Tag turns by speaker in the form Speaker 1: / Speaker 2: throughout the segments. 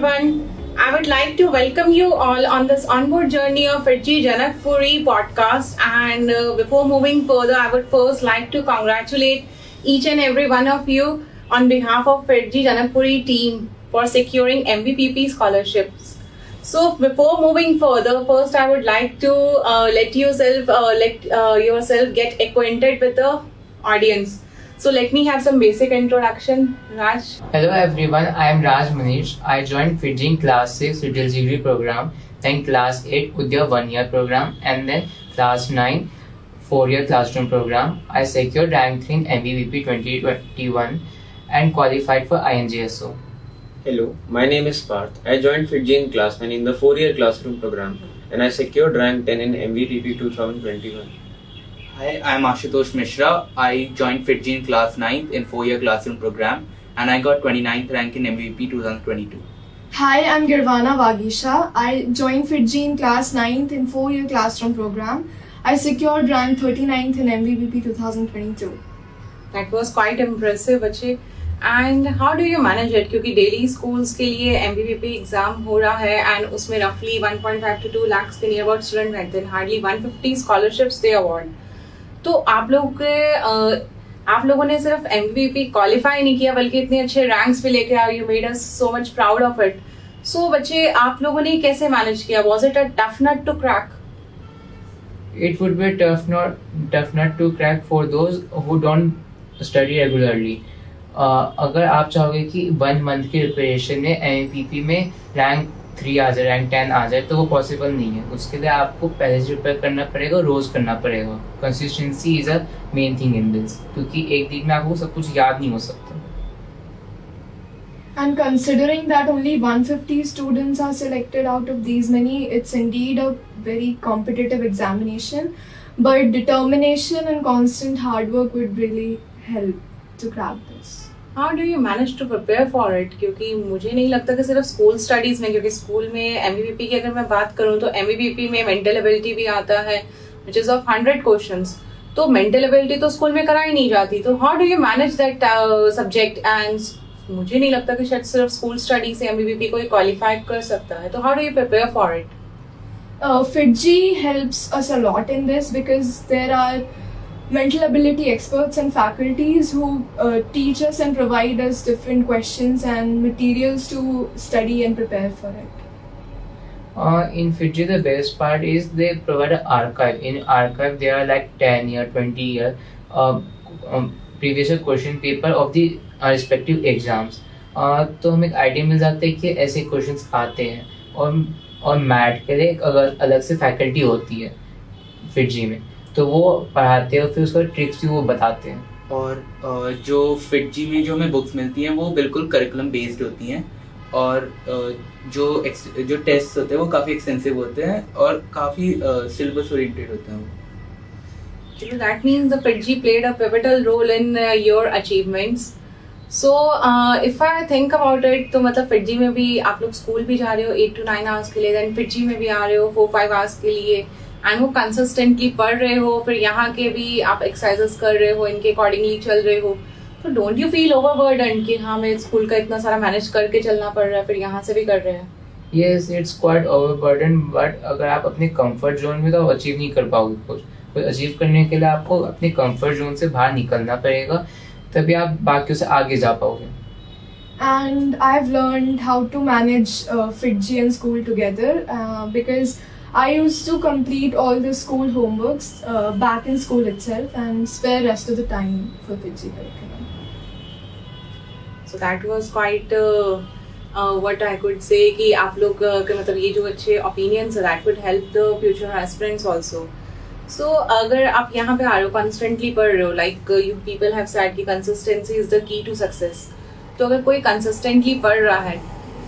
Speaker 1: everyone. I would like to welcome you all on this onboard journey of FIITJEE Janakpuri podcast. And before moving further, I would first like to congratulate each and every one of you on behalf of FIITJEE Janakpuri team for securing MBPP scholarships. So before moving further, first I would like to let yourself get acquainted with the audience. So let me have some basic introduction. Raj.
Speaker 2: Hello everyone, I am Raj Manish. I joined FIITJEE in class 6 Retail Degree program, then class 8 Udya 1-year program, and then class 9 4-year classroom program. I secured rank 3 in MBBP 2021 and qualified for INGSO.
Speaker 3: Hello, my name is Parth. I joined FIITJEE in class 9 in the 4-year classroom program and I secured rank 10 in MBBP 2021.
Speaker 4: Hi, I am Ashutosh Mishra. I joined FIITJEE in class 9th in 4-year classroom program and I got 29th rank in MBBP 2022.
Speaker 5: Hi, I'm Girvana Vagisha. I joined FIITJEE in class 9th in 4-year classroom program. I secured rank 39th in MBBP 2022.
Speaker 1: That was quite impressive, बच्चे. And how do you manage it? क्योंकि daily schools के लिए MBBP exam हो रहा है and उसमें roughly 1.5 to 2 lakhs के near about student रहते हैं. Hardly 150 scholarships they award. तो आप लोगों ने सिर्फ MBBP क्वालिफाई नहीं किया बल्कि इतने अच्छे रैंक्स भी लेके आए. You made us so much proud of it. So बच्चे, आप लोगों ने कैसे मैनेज किया? Was it a tough nut to crack?
Speaker 2: It would be a tough nut to crack for those who don't study regularly. अगर आप चाहोगे कि 1 month की प्रिपरेशन में MBBP में रैंक 3 आ जाए, रैंक 10 आ जाए, तो वो पॉसिबल नहीं है. उसके लिए आपको पहले से प्रिपेयर करना पड़ेगा, रोज करना पड़ेगा. Consistency is a main thing in this, क्योंकि एक दिन में आपको सब कुछ याद नहीं हो सकता.
Speaker 5: And considering that only 150 students are selected out of these many, it's indeed a very competitive examination. But determination and constant hard work would really help to crack this.
Speaker 1: How do you manage to prepare for it? क्योंकि मुझे नहीं लगता कि सिर्फ school studies में, क्योंकि school में MBBP की अगर मैं बात करूँ तो MBBP में मेंटल एबिलिटी भी आता है which is of 100 questions. तो मेंटल एबिलिटी तो स्कूल में कराई नहीं जाती. तो how do you manage that subject? And मुझे नहीं लगता कि शायद सिर्फ स्कूल स्टडी से MBBP को क्वालिफाई कर सकता है. तो how do you prepare for it?
Speaker 5: FIITJEE helps us a lot in this because there are mental ability experts and faculties who teach us and provide us different questions and materials to study and prepare for it.
Speaker 2: In FIITJEE, the best part is they provide an archive. In archive, there are like 10-year, 20-year previous year question paper of the respective exams. तो हमें एक idea मिल जाता है कि ऐसे questions आते हैं. और मैथ के लिए एक अलग से फैकल्टी होती है FIITJEE में, तो वो पढ़ाते हैं और फिर उसका ट्रिक्स भी वो बताते हैं.
Speaker 4: और जो FIITJEE में जो हमें बुक्स मिलती हैं वो बिल्कुल करिकुलम बेस्ड होती हैं और जो टेस्ट होते हैं वो काफ़ी एक्सटेंसिव होते हैं और काफ़ी सिलेबस ओरिएंटेड होते हैं.
Speaker 1: That means the FIITJEE played a pivotal role in your achievements. So if I think about it, तो मतलब FIITJEE में भी आप लोग स्कूल भी जा रहे हो 8 to 9 hours के लिए, then FIITJEE में भी आ रहे हो 4-5 hours के लिए, एंड वो कंसिस्टेंटली पढ़ रहे हो, फिर यहाँ के भी आप एक्सरसाइजेस कर रहे हो, इनके अकॉर्डिंगली चल रहे हो. तो डोंट यू फील ओवरबर्डन कि हाँ मैं स्कूल का इतना सारा मैनेज करके चलना पड़ रहा है, फिर यहाँ से भी कर रहे हैं?
Speaker 2: Yes, it's quite overburden, but अगर आप अपने कंफर्ट जोन में तो अचीव नहीं कर पाओगे. कुछ अचीव करने के लिए आपको अपने कंफर्ट जोन से बाहर निकलना पड़ेगा, तभी आप बाकियों से आगे जा पाओगे.
Speaker 5: And I've learned how to manage FIITJEE and school together because I used to complete all the school homeworks back in school itself and spare rest of the time for FIITJEE curriculum.
Speaker 1: So that was quite what I could say कि आप लोग के मतलब ये जो अच्छे opinions है that would help the future aspirants also. So अगर आप यहाँ पे आ रहे हो, कंसिस्टेंटली पढ़ रहे हो, like you people have said कि consistency is the key to success. तो अगर कोई कंसिस्टेंटली पढ़ रहा है,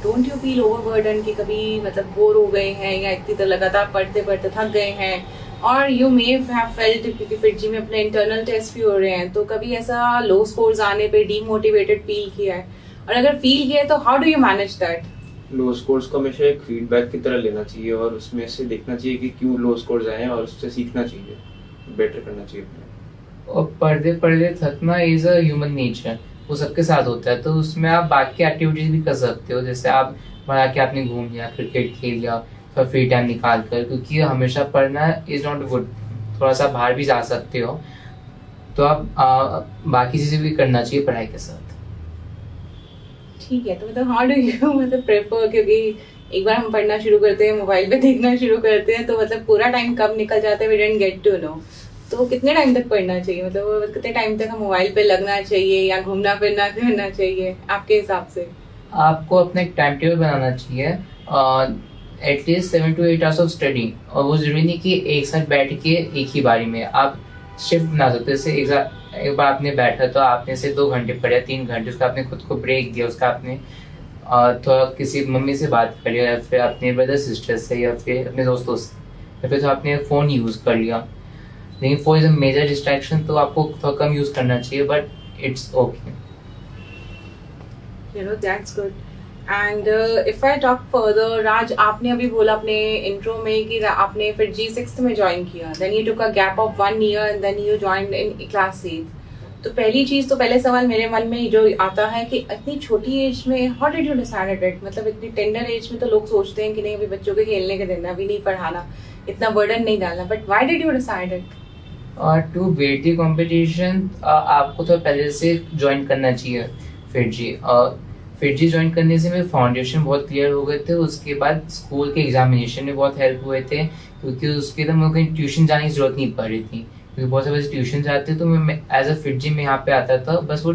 Speaker 1: डोंट यू फील ओवरबर्डन कि कभी मतलब बोर हो गए हैं या इतनी तो लगातार पढ़ते पढ़ते थक गए हैं, और यू मे हैव फेल्ट क्योंकि FIITJEE में अपने इंटरनल टेस्ट भी हो रहे हैं, तो कभी ऐसा लो स्कोर्स आने पे डीमोटिवेटेड फील किया है? और अगर फील किया है तो how do you manage that?
Speaker 3: Low scores को हमेशा एक फीडबैक की तरह लेना चाहिए और उसमें से देखना चाहिए कि क्यों लो स्कोर्स आए हैं और उससे सीखना चाहिए, बेटर करना चाहिए अपने.
Speaker 2: और पढ़ते पढ़ते थकना इज अ ह्यूमन नेचर, वो सबके साथ होता है. तो उसमें आप बाकी एक्टिविटीज भी कर सकते हो, जैसे आप बाहर आके आपने घूम लिया, क्रिकेट खेल लिया, थोड़ा फ्री टाइम निकाल कर, क्योंकि हमेशा पढ़ना इज़ नॉट गुड। थोड़ा सा बाहर भी जा सकते हो, तो आप बाकी चीज़ें भी करना चाहिए पढ़ाई के साथ।
Speaker 1: ठीक है, तो मतलब हाउ डू यू मतलब प्रेफर, क्योंकि एक बार हम पढ़ना शुरू करते हैं, मोबाइल पे देखना शुरू करते हैं, तो मतलब पूरा टाइम कब निकल जाता है we don't get to know. तो कितने टाइम तक पढ़ना चाहिए, मतलब कितने टाइम तक हम मोबाइल पे लगना चाहिए या घूमना फिरना करना चाहिए आपके हिसाब से?
Speaker 2: आपको अपना एक टाइम टेबल बनाना चाहिए, at least 7 to 8 hours of study. और वो ज़रूरी नहीं कि एक साथ बैठ के एक ही बारी में, आप शिफ्ट बना सकते हो। जैसे एक बार आपने बैठा तो आपने से 2 घंटे पढ़ा, 3 घंटे, उसका आपने खुद को ब्रेक दिया, उसका आपने थोड़ा किसी मम्मी से बात कर लिया, या फिर अपने ब्रदर सिस्टर से, या फिर अपने दोस्तों से, या फिर तो आपने फ़ोन यूज़ कर लिया। लेकिन phone is a major distraction, तो आपको थोड़ा कम यूज़ करना चाहिए, but it's okay.
Speaker 1: You know, that's good. And if I talk further, Raj, आपने अभी बोला अपने इंट्रो में कि आपने फिर G6 में ज्वाइन किया, then you took a gap of 1 year and then you joined in class 8. तो पहली चीज, तो पहले सवाल मेरे मन में जो आता है कि इतनी छोटी एज में how did you decide it? मतलब इतनी टेंडर एज में तो लोग सोचते हैं कि नहीं अभी बच्चों के खेलने के दिन, अभी नहीं पढ़ाना, इतना बर्डन नहीं डालना, but why did you decide it?
Speaker 2: और टू बीट द कॉम्पिटिशन आपको तो पहले से ज्वाइन करना चाहिए फिटजी ज्वाइन करने से मेरे फाउंडेशन बहुत क्लियर हो गए थे। उसके बाद स्कूल के एग्जामिनेशन में बहुत हेल्प हुए थे, क्योंकि उसके लिए मुझे कहीं ट्यूशन जाने की जरूरत नहीं पड़ रही थी, क्योंकि बहुत सारे बच्चे ट्यूशन जाते, तो मैं एज अ फिटजी में यहाँ पे आता था। बस वो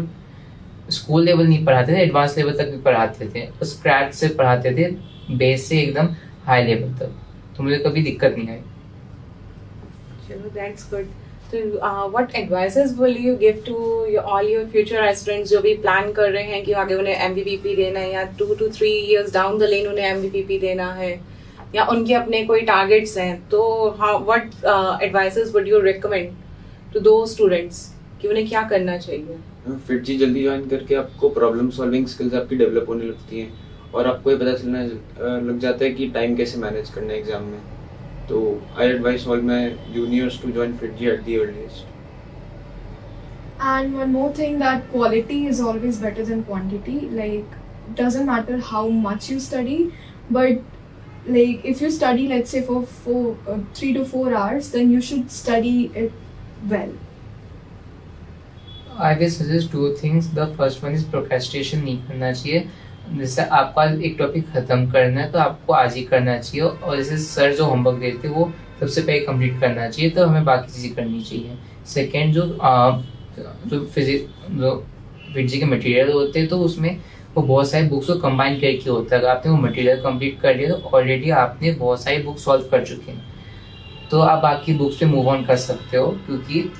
Speaker 2: स्कूल लेवल नहीं पढ़ाते थे, एडवांस लेवल तक भी पढ़ाते थे, बस स्क्रैच से पढ़ाते थे, बेस से एकदम हाई लेवल तक, तो मुझे कभी दिक्कत नहीं आई।
Speaker 1: चलो, that's good. So, what advices will you give to all your future aspirants जो भी प्लान कर रहे हैं कि आगे उन्हें MBBP देना है, या 2 to 3 years down the lane उन्हें MBBP देना है, या उनके अपने कोई टारगेट्स हैं, तो what advices would you recommend to those students कि उन्हें क्या करना चाहिए?
Speaker 3: फिटजी जल्दी ज्वाइन करके आपको प्रॉब्लम सॉल्विंग स्किल्स आपकी डेवलप होने लगती हैं, और आपको ये पता चलना लग जाता है कि टाइम कैसे मैनेज करना है एग्जाम में। तो I advise all my juniors to join FIITJEE at the earliest.
Speaker 5: And one more thing, that quality is always better than quantity. Like, doesn't matter how much you study, but like if you study, let's say for 3 to 4 hours, then you should study it well.
Speaker 2: I will suggest 2 things. The first one is procrastination नहीं करना चाहिए। जैसे आपका एक topic खत्म करना है तो आपको आज ही करना चाहिए, और जैसे सर जो होमवर्क देते हैं वो सबसे पहले कंप्लीट करना चाहिए, तो हमें बाकी चीज़ें करनी चाहिए। सेकेंड, जो फिटजी के मटेरियल होते हैं, तो उसमें वो बहुत सारी बुक्स को कंबाइन करके होता है। अगर आपने वो मटेरियल कंप्लीट कर लिया तो ऑलरेडी आपने बहुत सारी बुक सॉल्व कर चुके हैं, तो आप बाकी बुक्स पे मूव ऑन कर सकते हो, क्योंकि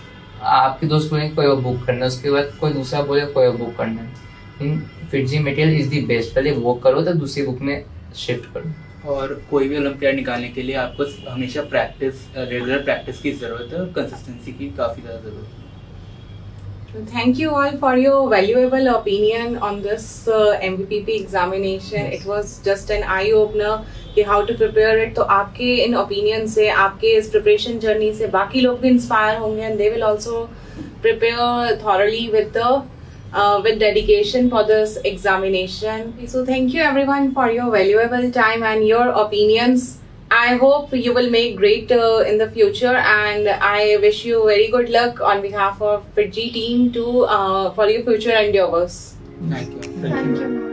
Speaker 2: आपके दोस्त बोलेंगे कोई और बुक करना है, उसके बाद कोई दूसरा बोले कोई और बुक करना है। FIITJEE material is the best, पहले वो करो तो दूसरी बुक में शिफ्ट करो।
Speaker 4: और कोई भी ओलंपियाड निकालने के लिए आपको हमेशा रेगुलर प्रैक्टिस की ज़रूरत है, और कंसिस्टेंसी की काफ़ी ज़्यादा ज़रूरत है।
Speaker 1: Thank you all for your valuable opinion on this MBBP examination. It was just an eye opener कि how to prepare it. तो आपके इन opinion से, आपके इस preparation journey से बाकी लोग भी inspire होंगे, and they will also prepare thoroughly with dedication for this examination. So thank you everyone for your valuable time and your opinions. I hope you will make great in the future, and I wish you very good luck on behalf of FITGI team to for your future endeavors.
Speaker 4: Thank you.
Speaker 5: Thank you.